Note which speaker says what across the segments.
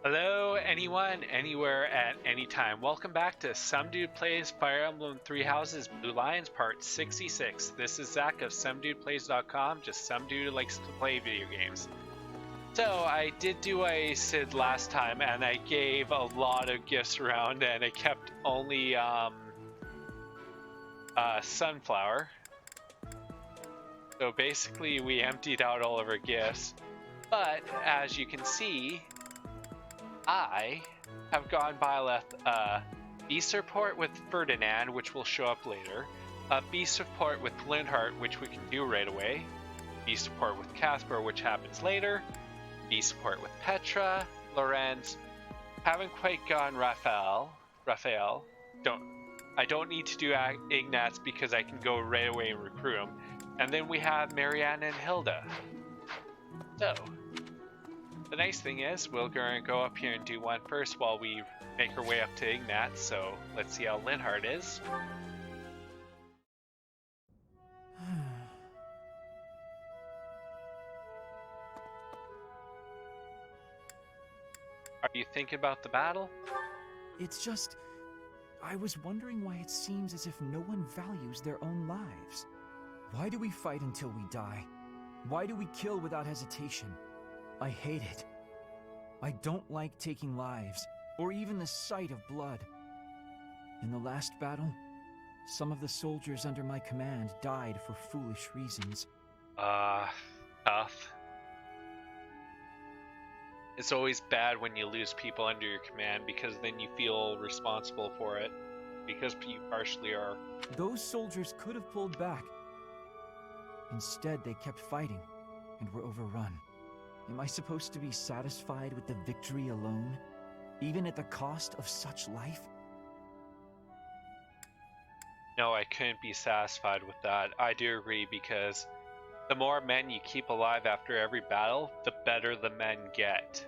Speaker 1: Hello, anyone, anywhere, at any time. Welcome back to Some Dude Plays Fire Emblem Three Houses Blue Lions Part 66. This is Zach of SomeDudePlays.com, just some dude who likes to play video games. So, I did do a Sid last time, and I gave a lot of gifts around, and I kept only Sunflower. So basically, we emptied out all of our gifts. But, as you can see, I have gone Byleth B support with Ferdinand, which will show up later, B support with Linhardt, which we can do right away, B support with Caspar, which happens later, B support with Petra, Lorenz. Haven't quite gone Raphael. I don't need to do Ignatz because I can go right away and recruit him. And then we have Marianne and Hilda. So, the nice thing is, we're going to go up here and do one first while we make our way up to Ignatz, so let's see how Linhardt is. Are you thinking about the battle?
Speaker 2: It's just, I was wondering why it seems as if no one values their own lives. Why do we fight until we die? Why do we kill without hesitation? I hate it. I don't like taking lives, or even the sight of blood. In the last battle, some of the soldiers under my command died for foolish reasons.
Speaker 1: Tough. It's always bad when you lose people under your command because then you feel responsible for it, because you partially are.
Speaker 2: Those soldiers could have pulled back. Instead, they kept fighting and were overrun. Am I supposed to be satisfied with the victory alone, even at the cost of such life?
Speaker 1: No, I couldn't be satisfied with that. I do agree, because the more men you keep alive after every battle, the better the men get.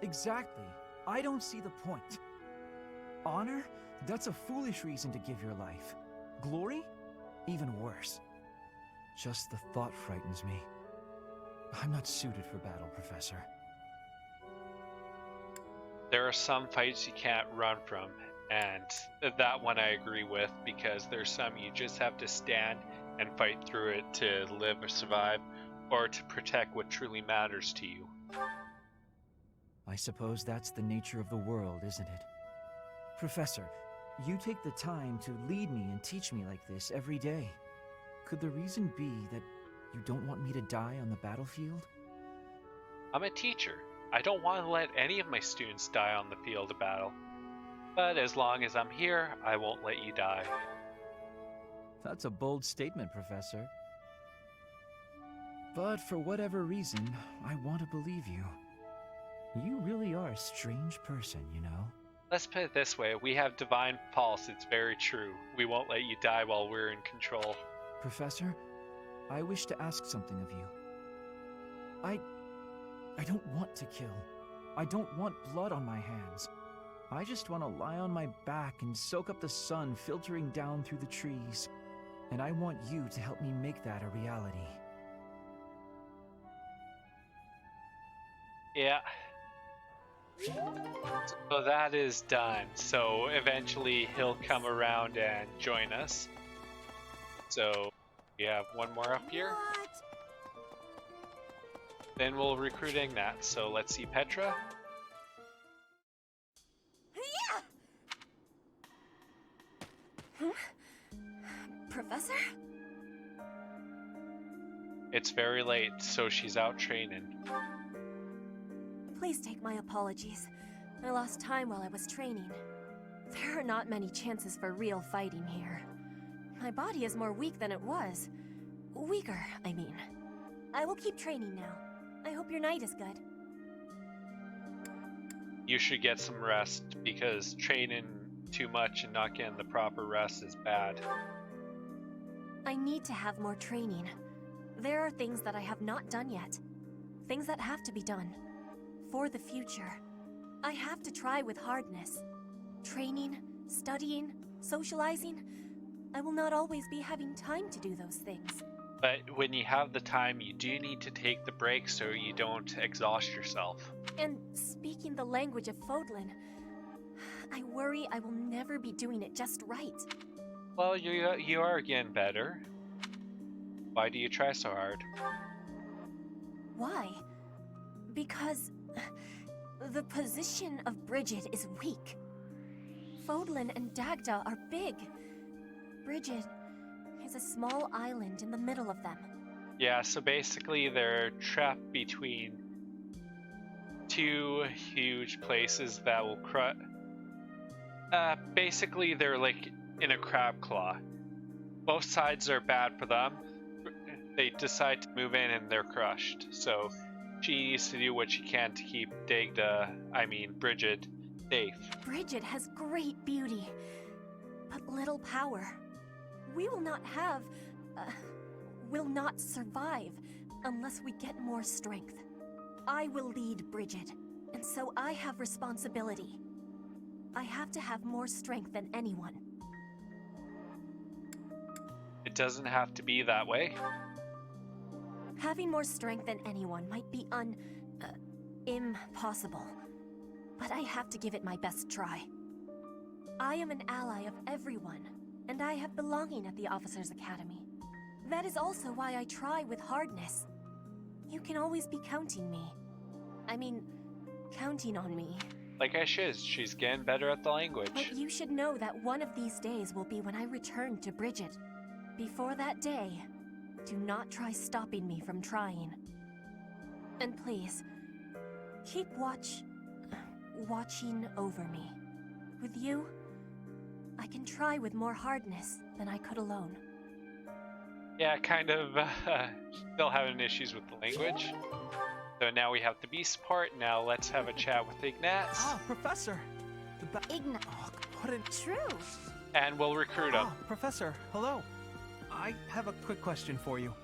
Speaker 2: Exactly. I don't see the point. Honor? That's a foolish reason to give your life. Glory? Even worse. Just the thought frightens me. I'm not suited for battle, Professor.
Speaker 1: There are some fights you can't run from, and that one I agree with, because there's some you just have to stand and fight through it to live or survive, or to protect what truly matters to you.
Speaker 2: I suppose that's the nature of the world, isn't it? Professor, you take the time to lead me and teach me like this every day. Could the reason be that you don't want me to die on the battlefield?
Speaker 1: I'm a teacher. I don't want to let any of my students die on the field of battle. But as long as I'm here, I won't let you die.
Speaker 2: That's a bold statement, Professor. But for whatever reason, I want to believe you. You really are a strange person, you know?
Speaker 1: Let's put it this way, we have divine pulse, it's very true. We won't let you die while we're in control.
Speaker 2: Professor, I wish to ask something of you. I don't want to kill. I don't want blood on my hands. I just want to lie on my back and soak up the sun filtering down through the trees. And I want you to help me make that a reality.
Speaker 1: Yeah. So that is done. So eventually he'll come around and join us. So we have one more up here.
Speaker 3: What?
Speaker 1: Then we'll recruit Ignatz. So let's see Petra.
Speaker 3: Yeah! Huh? Professor?
Speaker 1: It's very late, so she's out training.
Speaker 3: Please take my apologies. I lost time while I was training. There are not many chances for real fighting here. My body is more weak than it was. Weaker, I mean. I will keep training now. I hope your night is good.
Speaker 1: You should get some rest, because training too much and not getting the proper rest is bad.
Speaker 3: I need to have more training. There are things that I have not done yet. Things that have to be done. For the future. I have to try with hardness. Training, studying, socializing. I will not always be having time to do those things.
Speaker 1: But when you have the time, you do need to take the break so you don't exhaust yourself.
Speaker 3: And speaking the language of Fodlan, I worry I will never be doing it just right.
Speaker 1: Well, you are getting better. Why do you try so hard?
Speaker 3: Why? Because the position of Bridget is weak. Fodlan and Dagda are big. Bridget is a small island in the middle of them.
Speaker 1: Yeah, so basically they're trapped between two huge places that will basically they're like in a crab claw. Both sides are bad for them. They decide to move in and they're crushed. So she needs to do what she can to keep Bridget safe.
Speaker 3: Bridget has great beauty, but little power. We will not survive unless we get more strength. I will lead Bridget, and so I have responsibility. I have to have more strength than anyone.
Speaker 1: It doesn't have to be that way.
Speaker 3: Having more strength than anyone might be impossible, but I have to give it my best try. I am an ally of everyone, and I have belonging at the Officers' Academy. That is also why I try with hardness. You can always be counting on me.
Speaker 1: Like I should. She's getting better at the language.
Speaker 3: But you should know that one of these days will be when I return to Bridget. Before that day, do not try stopping me from trying. And please, keep watching over me. With you, I can try with more hardness than I could alone.
Speaker 1: Yeah, kind of still having issues with the language. So now we have the beast part. Now let's have a chat with Ignatz.
Speaker 2: Ah, Professor!
Speaker 3: Ignatz.
Speaker 2: Oh, what an...
Speaker 3: True.
Speaker 1: And we'll recruit him.
Speaker 2: Ah, Professor, hello. I have a quick question for you.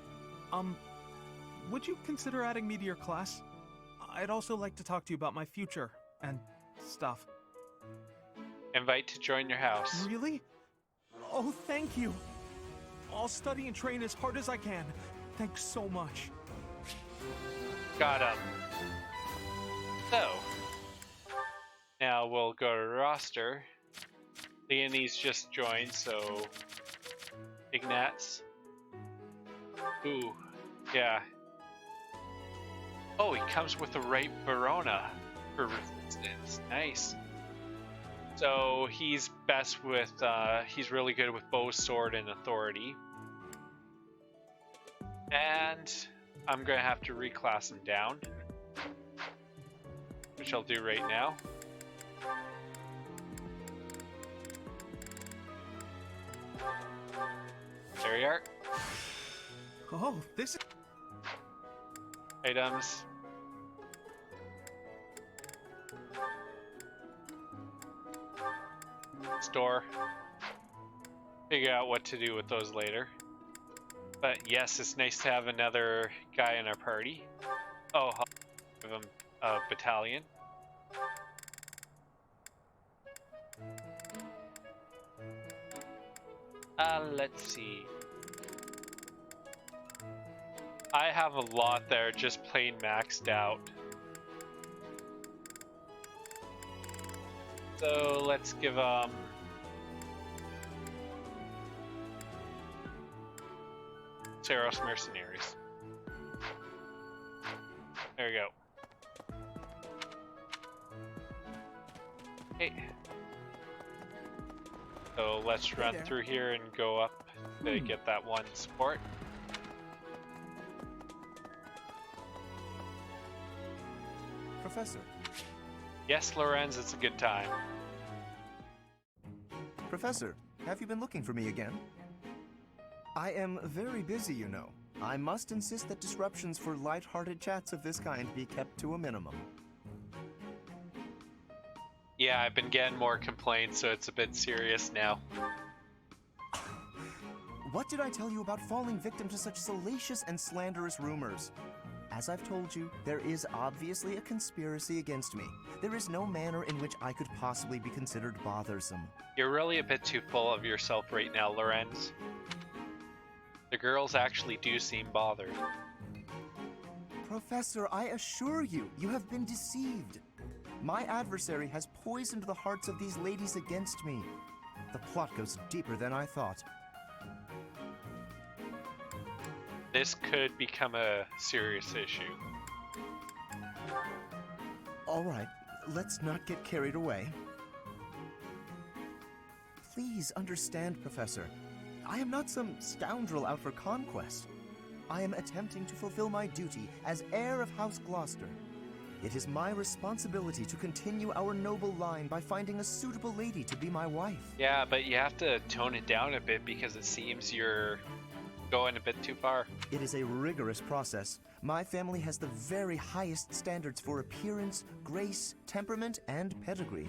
Speaker 2: Would you consider adding me to your class? I'd also like to talk to you about my future and stuff.
Speaker 1: Invite to join your house.
Speaker 2: Really? Oh, thank you. I'll study and train as hard as I can. Thanks so much.
Speaker 1: Got him. So, now we'll go to roster. Leonie's just joined, so Ignatz. Ooh, yeah. Oh, he comes with the right Verona for resistance. Nice. So he's best with, he's really good with bow, sword, and authority. And I'm gonna have to reclass him down, which I'll do right now. There you are.
Speaker 2: Oh, this is...
Speaker 1: Items. Store. Figure out what to do with those later. But yes, it's nice to have another guy in our party. Oh, I'll give him a battalion. Let's see. I have a lot there just plain maxed out. So let's give Saros Mercenaries. There we go. Hey. So let's run through here and go up to get that one support.
Speaker 4: Professor.
Speaker 1: Yes, Lorenz, it's a good time.
Speaker 4: Professor, have you been looking for me again? I am very busy, you know. I must insist that disruptions for light-hearted chats of this kind be kept to a minimum.
Speaker 1: Yeah, I've been getting more complaints, so it's a bit serious now.
Speaker 4: What did I tell you about falling victim to such salacious and slanderous rumors? As I've told you, there is obviously a conspiracy against me. There is no manner in which I could possibly be considered bothersome.
Speaker 1: You're really a bit too full of yourself right now, Lorenz. The girls actually do seem bothered.
Speaker 4: Professor, I assure you, you have been deceived. My adversary has poisoned the hearts of these ladies against me. The plot goes deeper than I thought.
Speaker 1: This could become a serious issue.
Speaker 4: All right, let's not get carried away. Please understand, Professor. I am not some scoundrel out for conquest. I am attempting to fulfill my duty as heir of House Gloucester. It is my responsibility to continue our noble line by finding a suitable lady to be my wife.
Speaker 1: Yeah, but you have to tone it down a bit because it seems you're going a bit too far.
Speaker 4: It is a rigorous process. My family has the very highest standards for appearance, grace, temperament, and pedigree.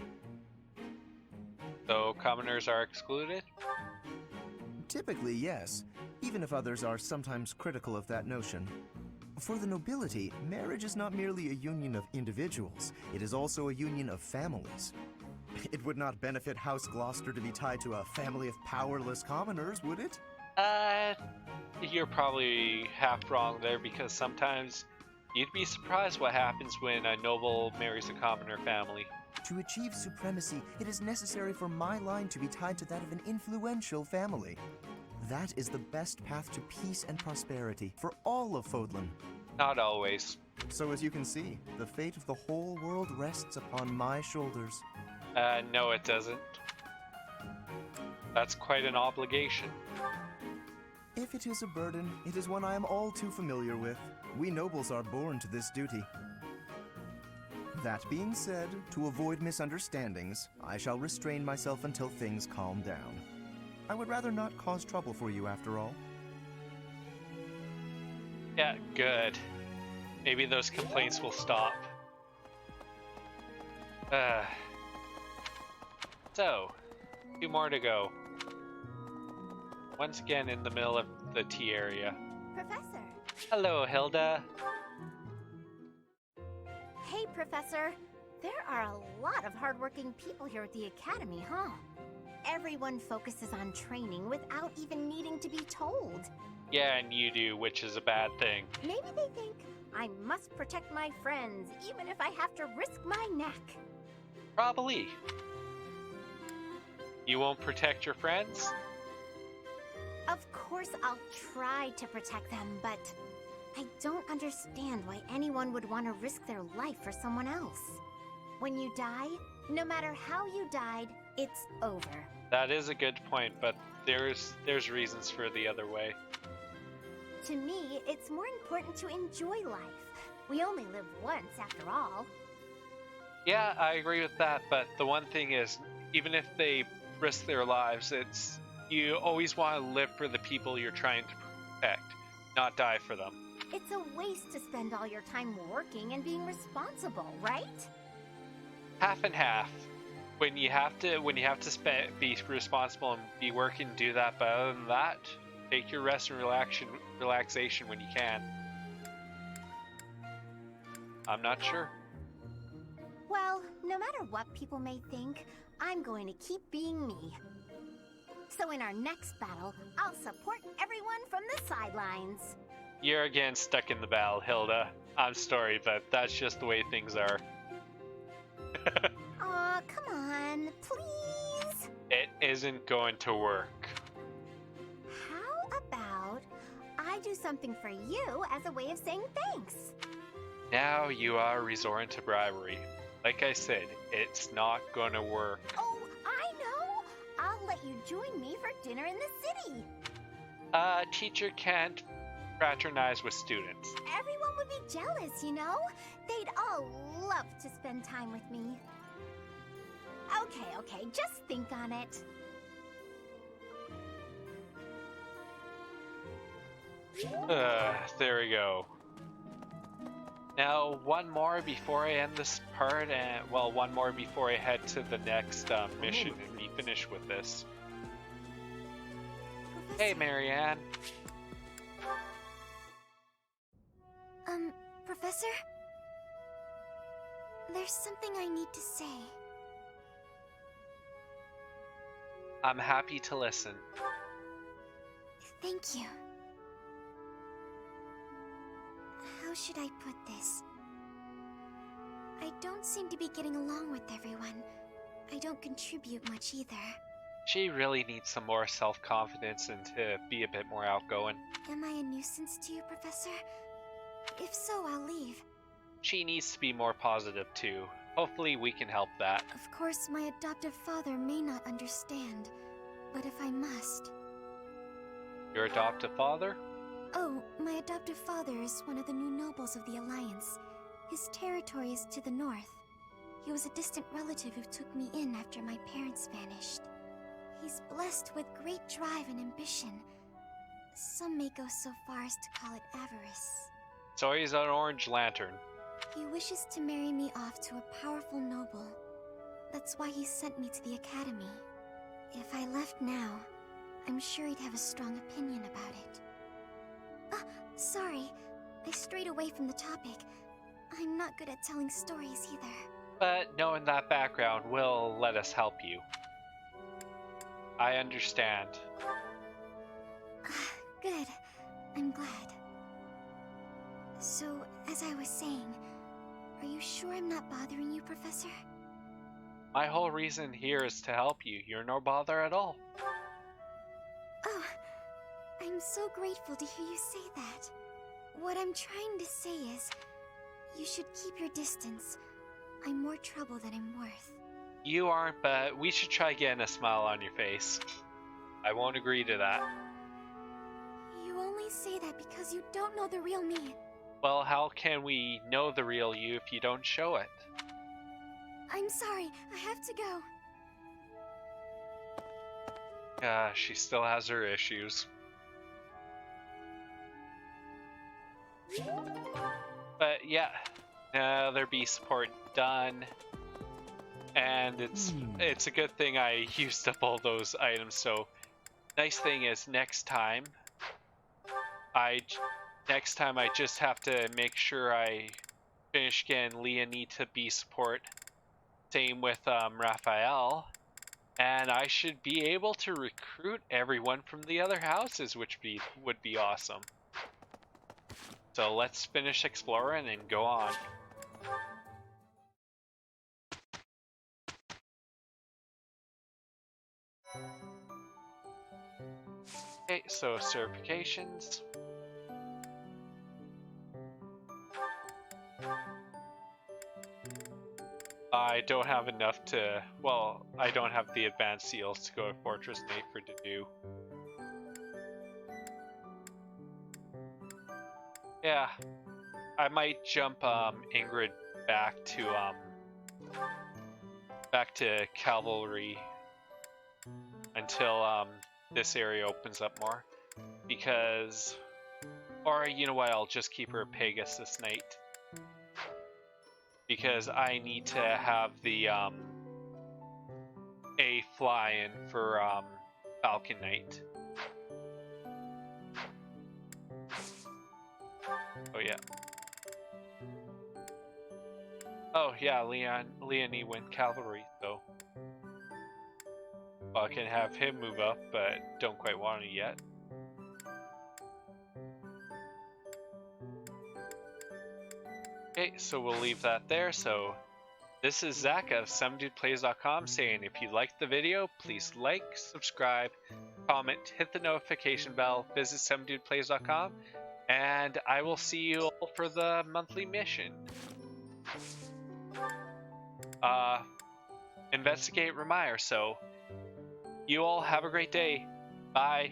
Speaker 1: So commoners are excluded?
Speaker 4: Typically, yes, even if others are sometimes critical of that notion. For the nobility, marriage is not merely a union of individuals, it is also a union of families. It would not benefit House Gloucester to be tied to a family of powerless commoners, would it?
Speaker 1: You're probably half wrong there because sometimes you'd be surprised what happens when a noble marries a commoner family.
Speaker 4: To achieve supremacy, it is necessary for my line to be tied to that of an influential family. That is the best path to peace and prosperity for all of Fodlan.
Speaker 1: Not always.
Speaker 4: So as you can see, the fate of the whole world rests upon my shoulders.
Speaker 1: No it doesn't. That's quite an obligation.
Speaker 4: If it is a burden, it is one I am all too familiar with. We nobles are born to this duty. That being said, to avoid misunderstandings, I shall restrain myself until things calm down. I would rather not cause trouble for you after all.
Speaker 1: Yeah, good. Maybe those complaints will stop. So, 2 more to go. Once again in the middle of the tea area.
Speaker 3: Professor.
Speaker 1: Hello, Hilda.
Speaker 3: Hey, Professor. There are a lot of hardworking people here at the Academy, huh? Everyone focuses on training without even needing to be told.
Speaker 1: Yeah, and you do, which is a bad thing.
Speaker 3: Maybe they think I must protect my friends, even if I have to risk my neck.
Speaker 1: Probably. You won't protect your friends?
Speaker 3: Of course I'll try to protect them, but I don't understand why anyone would want to risk their life for someone else. When you die, no matter how you died, it's over.
Speaker 1: That is a good point, but there's reasons for the other way.
Speaker 3: To me, it's more important to enjoy life. We only live once, after all.
Speaker 1: Yeah, I agree with that, but the one thing is, even if they risk their lives, you always want to live for the people you're trying to protect, not die for them.
Speaker 3: It's a waste to spend all your time working and being responsible, right?
Speaker 1: Half and half. When you have to be responsible and be working, do that. But other than that, take your rest and relaxation when you can. I'm not sure.
Speaker 3: Well, no matter what people may think, I'm going to keep being me. So in our next battle, I'll support everyone from the sidelines.
Speaker 1: You're again stuck in the battle, Hilda. I'm sorry, but that's just the way things are.
Speaker 3: Aw, come on, please.
Speaker 1: It isn't going to work.
Speaker 3: How about I do something for you as a way of saying thanks?
Speaker 1: Now you are resorting to bribery. Like I said, it's not gonna work.
Speaker 3: Oh, I know! I'll let you join me for dinner in the city.
Speaker 1: Teacher can't fraternize with students.
Speaker 3: Everyone would be jealous, you know? They'd all love to spend time with me. Okay, just think on it.
Speaker 1: There we go. Now, one more before I end this part, and well, one more before I head to the next mission and be finished with this. Hey, Marianne.
Speaker 3: Professor? There's something I need to say.
Speaker 1: I'm happy to listen.
Speaker 3: Thank you.
Speaker 5: should I put this? I don't seem to be getting along with everyone. I don't contribute much either.
Speaker 1: She really needs some more self-confidence and to be a bit more outgoing.
Speaker 5: Am I a nuisance to you, Professor? If so, I'll leave.
Speaker 1: She needs to be more positive too. Hopefully we can help that.
Speaker 5: Of course, my adoptive father may not understand, but if I must...
Speaker 1: Your adoptive father?
Speaker 5: Oh, my adoptive father is one of the new nobles of the Alliance. His territory is to the north. He was a distant relative who took me in after my parents vanished. He's blessed with great drive and ambition. Some may go so far as to call it avarice.
Speaker 1: So he's an Orange Lantern.
Speaker 5: He wishes to marry me off to a powerful noble. That's why he sent me to the academy. If I left now, I'm sure he'd have a strong opinion about it. Ah, sorry. I strayed away from the topic. I'm not good at telling stories either.
Speaker 1: But knowing that background will let us help you. I understand.
Speaker 5: Good. I'm glad. So, as I was saying, are you sure I'm not bothering you, Professor?
Speaker 1: My whole reason here is to help you. You're no bother at all.
Speaker 5: Oh, I'm so grateful to hear you say that. What I'm trying to say is, you should keep your distance. I'm more trouble than I'm worth.
Speaker 1: You aren't, but we should try getting a smile on your face. I won't agree to that.
Speaker 5: You only say that because you don't know the real me.
Speaker 1: Well, how can we know the real you if you don't show it?
Speaker 5: I'm sorry, I have to go.
Speaker 1: She still has her issues. But yeah, another B support done. And it's a good thing I used up all those items. So nice thing is next time I just have to make sure I finish getting Leonie to B support. Same with Raphael. And I should be able to recruit everyone from the other houses, which would be awesome. So let's finish exploring and go on. Okay, so certifications. I don't have enough to, well, I don't have the advanced seals to go to Fortress Nafer to do. Yeah, I might jump Ingrid back to cavalry until this area opens up more, because, or you know what, I'll just keep her Pegasus this night, because I need to have the A fly-in for Falcon Knight. Oh yeah. Oh yeah, Leonie went cavalry, so well, I can have him move up, but don't quite want it yet. Okay, so we'll leave that there. So this is Zach of SomeDudePlays.com saying if you liked the video, please like, subscribe, comment, hit the notification bell, visit SomeDudePlays.com, and I will see you all for the monthly mission. Investigate Remire. So you all have a great day. Bye.